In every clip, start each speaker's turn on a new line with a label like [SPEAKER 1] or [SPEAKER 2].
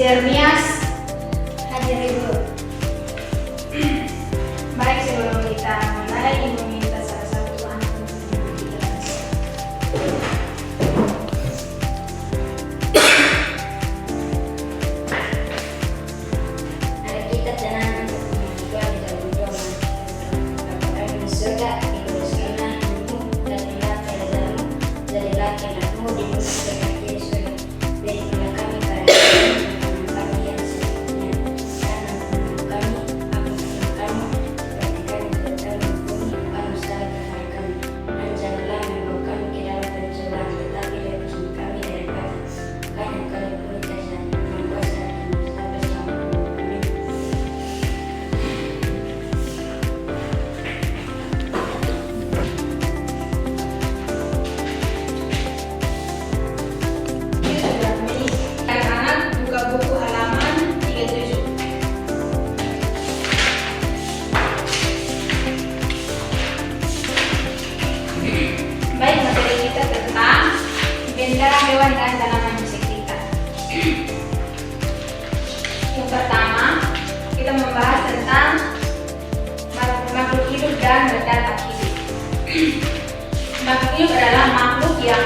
[SPEAKER 1] Jeremias hadir ibu. Baik, sebelum kita mulai, ibu minta salah satu anak untuk menyanyikan.
[SPEAKER 2] Mari kita tenang untuk menyanyikan di dalam doa. Bapa di surga, dikuduskanlah namamu, datanglah kerajaanmu, jadilah kehendakmu di bumi seperti di surga. Berikanlah kami pada hari ini kami yang secukupnya, dan ampunilah kami kami, seperti kami juga telah mengampuni manusia kesalahan kami. Dan janganlah membawa kami ke dalam pencobaan, tetapi lepaskan kami daripada karena Engkau pun kerajaan dan kuasa dan sampai selamanya. Amin.
[SPEAKER 1] Kita sudah memilih. Anak-anak buka buku halaman 37. Baik, materi kita tentang benda, hewan, dan tanaman di sekitar. Yang pertama, kita membahas tentang makhluk hidup dan benda tak hidup. Makhluk hidup adalah makhluk yang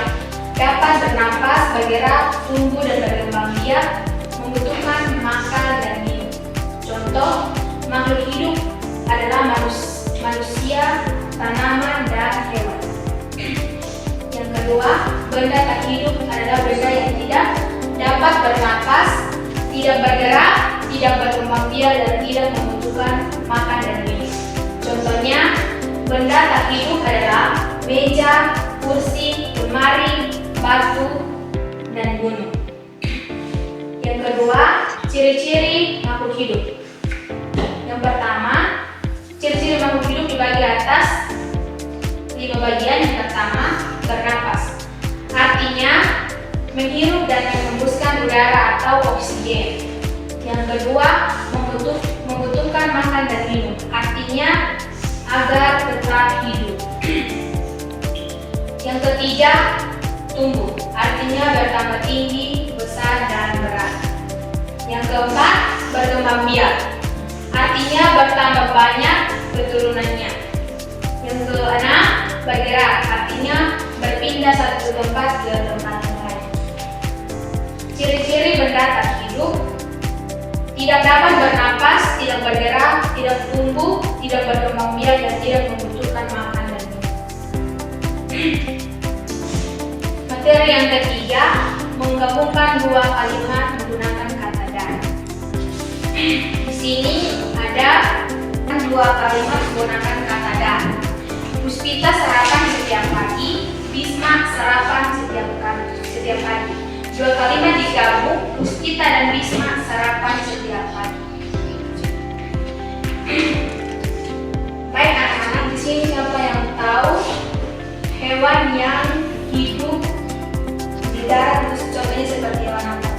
[SPEAKER 1] dapat bernapas, bergerak, tumbuh, dan berkembang biak, membutuhkan makan dan minum. Contoh makhluk hidup adalah manusia, tanaman, dan hewan. Yang kedua, benda tak hidup adalah benda yang tidak dapat bernapas, tidak bergerak, tidak berkembang biak, dan tidak membutuhkan makan dan minum. Contohnya, benda tak hidup adalah meja, kursi, lemari, batu, dan gunung. Yang kedua, ciri-ciri makhluk hidup. Yang pertama, ciri-ciri makhluk hidup dibagi atas 5 bagian. Yang pertama, bernapas. Artinya, menghirup dan menghembuskan udara atau oksigen. Yang kedua, membutuhkan makan dan minum. Artinya, agar tetap hidup. Yang ketiga, tumbuh. Artinya bertambah tinggi, besar, dan berat. Yang keempat, berkembang biak. Artinya bertambah banyak keturunannya. Yang keenam, bergerak. Artinya berpindah satu tempat ke tempat yang lain. Ciri-ciri benda tak hidup: tidak dapat bernapas, tidak bergerak, tidak tumbuh, tidak berkembang biak, dan tidak membutuhkan makan dan minum. Materi yang ketiga, menggabungkan dua kalimat menggunakan kata dan. Di sini ada dua kalimat menggunakan kata dan. Puspita sarapan setiap pagi, Bisma sarapan setiap pagi. Dua kalimat digabung, Puspita dan Bisma sarapan setiap pagi. Baik anak-anak, di sini siapa yang tahu hewan yang hidup di darat, contohnya seperti hewan apa?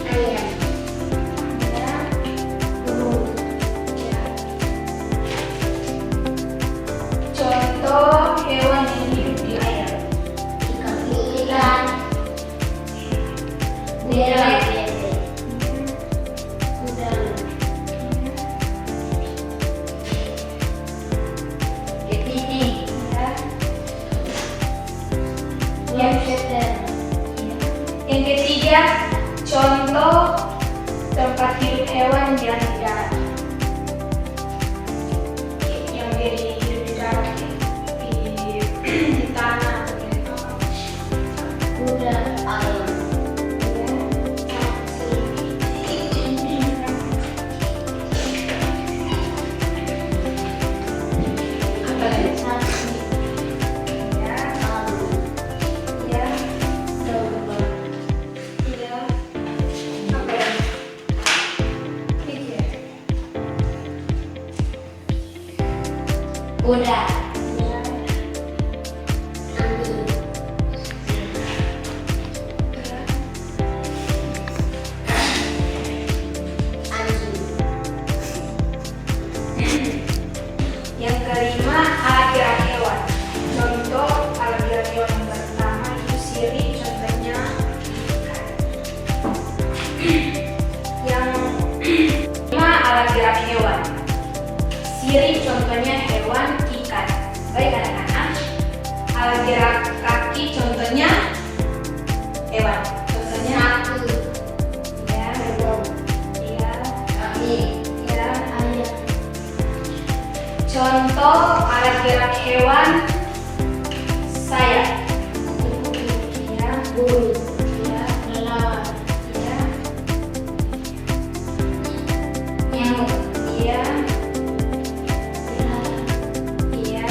[SPEAKER 1] Ayam. Ya. Burung. Ya. Contoh hewan yang hidup di air.
[SPEAKER 2] Ikan, bebek, udang, kepiting, hamster.
[SPEAKER 1] Yang ketiga, contoh tempat hidup hewan yang di darat. Yang hidup di darat, di tanah.
[SPEAKER 2] Kuda, ayam,
[SPEAKER 1] Apa lagi?
[SPEAKER 2] sapi,
[SPEAKER 1] Ya,
[SPEAKER 2] alu,
[SPEAKER 1] ya,
[SPEAKER 2] domba,
[SPEAKER 1] ya. Apa lagi? Pikir.
[SPEAKER 2] kuda,
[SPEAKER 1] Ya.
[SPEAKER 2] anjing,
[SPEAKER 1] Yang kelima, alat gerak hewan. Contoh alat gerak hewan yang pertama itu sirip, contohnya kiri contohnya hewan ikan. Baik anak-anak, alat gerak kaki contohnya hewan. Contohnya
[SPEAKER 2] Satu.
[SPEAKER 1] ya, ya,
[SPEAKER 2] Kaki.
[SPEAKER 1] ya.
[SPEAKER 2] Ayam.
[SPEAKER 1] Contoh alat gerak hewan sayap. Ya,
[SPEAKER 2] Bulu.
[SPEAKER 1] ya,
[SPEAKER 2] Kelelawar.
[SPEAKER 1] ya,
[SPEAKER 2] Nyamuk.
[SPEAKER 1] ya,
[SPEAKER 2] Pilar.
[SPEAKER 1] ya.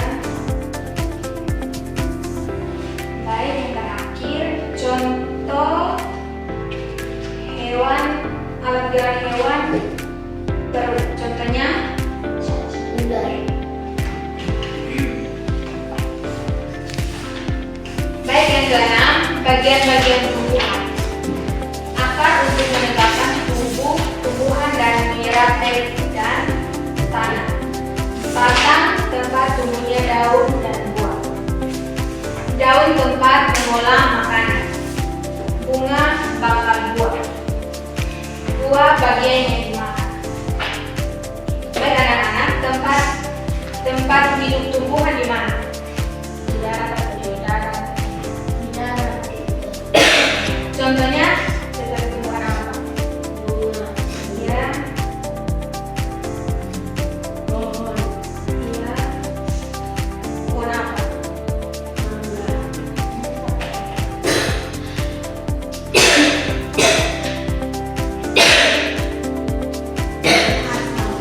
[SPEAKER 1] Baik, yang terakhir contoh hewan alat gerak hewan perut. Contohnya
[SPEAKER 2] Ular.
[SPEAKER 1] baik, yang keenam bagian-bagian tumbuhan. Akar untuk menegakkan tumbuhan dan menyerap air dan tanah. Batang tempat tumbuhnya daun dan buah. Daun tempat mengolah makanan. Bunga bakal buah. Buah bagian yang dimakan. Baik anak-anak, tempat hidup tumbuhan di mana? Di darat atau di udara?
[SPEAKER 2] Di darat.
[SPEAKER 1] Contohnya seperti tumbuhan apa?
[SPEAKER 2] Bunga.
[SPEAKER 1] Ya,
[SPEAKER 2] Pohon.
[SPEAKER 1] ya. Pohon apa?
[SPEAKER 2] Mangga. Asam.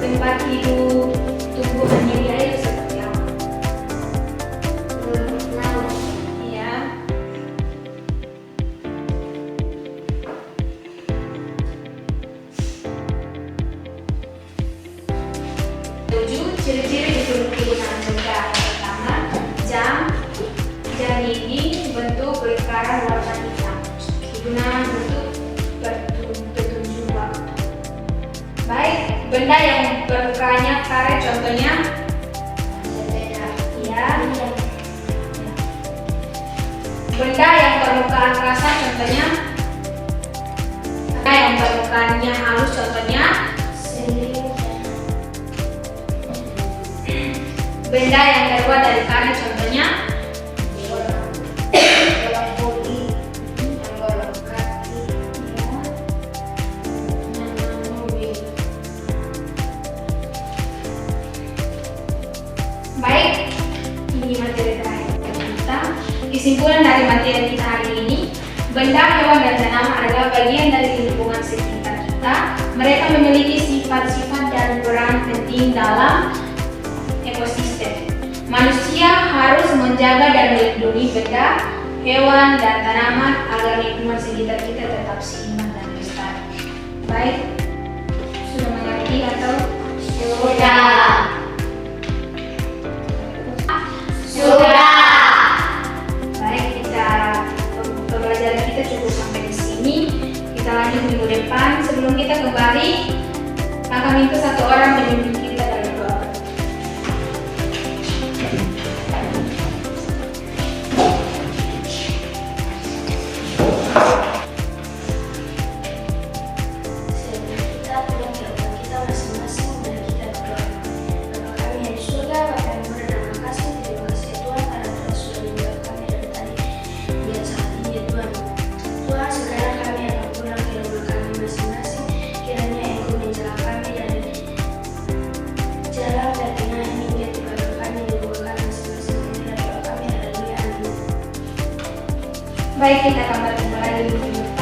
[SPEAKER 1] Tempat hidup tumbuhan yang di air seperti apa?
[SPEAKER 2] Laut.
[SPEAKER 1] Ya. Tujuh ciri-ciri kegunaan benda. Yang pertama, jam ini bentuk lingkaran warna hitam. Kegunaan bentuk petunjuk waktu. Baik, benda yang bentuknya karet contohnya
[SPEAKER 2] Sepeda.
[SPEAKER 1] ya. Benda yang permukaan kasar contohnya. Benda yang permukaannya halus contohnya.
[SPEAKER 2] Selimut.
[SPEAKER 1] Benda yang terbuat dari karet contohnya.
[SPEAKER 2] Bola voli. Bola kaki. Nama mobil.
[SPEAKER 1] Baik, ini materi terakhir kita. Kesimpulan dari materi kita hari ini, benda, hewan, dan tanaman adalah bagian dari lingkungan sekitar kita. Mereka memiliki sifat-sifat dan peran penting dalam ekosistem. Manusia harus menjaga dan melindungi benda, hewan, dan tanaman agar lingkungan sekitar kita tetap seimbang dan lestari. Baik, sudah mengerti atau
[SPEAKER 2] Sudah. Sudah.
[SPEAKER 1] Baik, pembelajaran kita cukup sampai di sini. Kita lanjut minggu depan. Sebelum kita kembali, kakak minta satu orang memimpin kita dalam doa.
[SPEAKER 2] Kita pulang ke rumah kita masing-masing dan kita berdoa. Bapa kami yang di surga, Bapa yang berterima kasih, terima kasih Tuhan karena Tuhan sudah menjaga kami dari tadi hingga saat ini ya Tuhan. Tuhan, sekarang kami akan pulang ke rumah kami masing-masing. Kiranya Engkau menjaga kami dari jalan dan tengah ini hingga tiba kami di rumah kami masing-masing. Inilah doa kami, haleluya, amin.
[SPEAKER 1] Baik, kita akan bertemu lagi minggu depan.